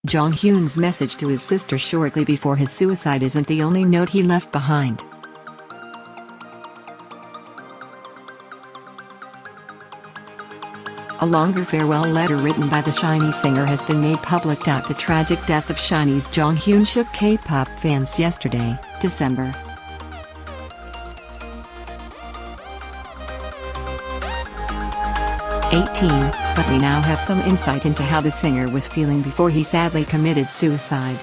Jonghyun's message to his sister shortly before his suicide isn't the only note he left behind. A longer farewell letter written by the SHINee singer has been made public. The tragic death of SHINee's Jonghyun shook K-pop fans yesterday, December 18, but we now have some insight into how the singer was feeling before he sadly committed suicide.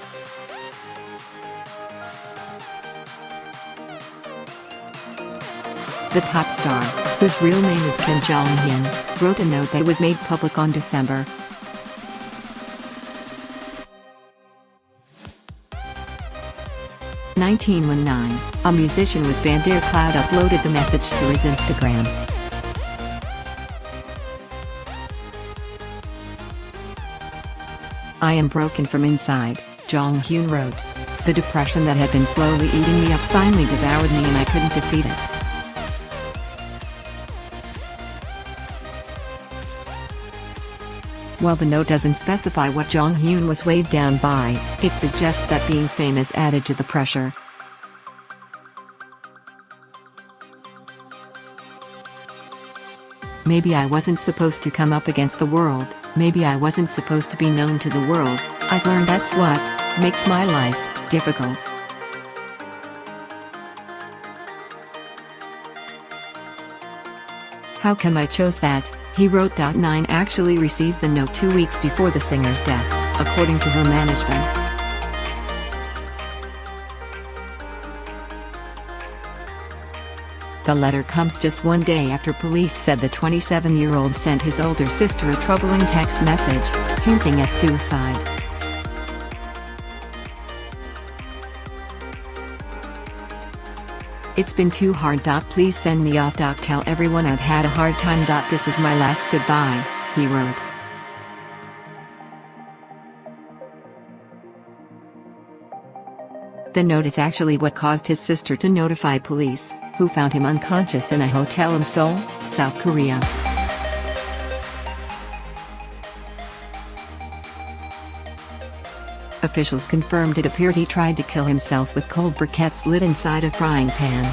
The pop star, whose real name is Kim Jonghyun, wrote a note that was made public on December 19 when a musician with Bandeir Cloud uploaded the message to his Instagram. "I am broken from inside," Jonghyun wrote. "The depression that had been slowly eating me up finally devoured me and I couldn't defeat it." While the note doesn't specify what Jonghyun was weighed down by, it suggests that being famous added to the pressure. "Maybe I wasn't supposed to come up against the world, maybe I wasn't supposed to be known to the world. I've learned that's what makes my life difficult." "How come I chose that?" he wrote. 9 actually received the note 2 weeks before the singer's death, according to her management. The letter comes just one day after police said the 27-year-old sent his older sister a troubling text message, hinting at suicide. "It's been too hard. Please send me off. Tell everyone I've had a hard time. This is my last goodbye," he wrote. The note is actually what caused his sister to notify police, who found him unconscious in a hotel in Seoul, South Korea. Officials confirmed it appeared he tried to kill himself with cold briquettes lit inside a frying pan.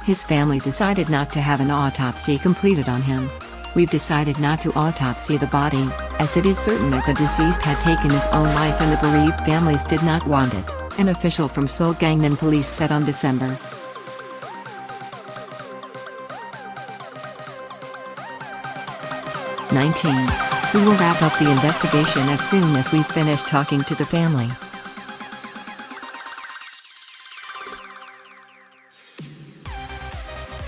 His family decided not to have an autopsy completed on him. "We've decided not to autopsy the body, as it is certain that the deceased had taken his own life and the bereaved families did not want it," an official from Seoul Gangnam Police said on December 19. "We will wrap up the investigation as soon as we finish talking to the family."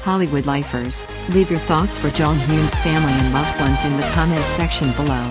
Hollywood lifers, leave your thoughts for Jonghyun's family and loved ones in the comments section below.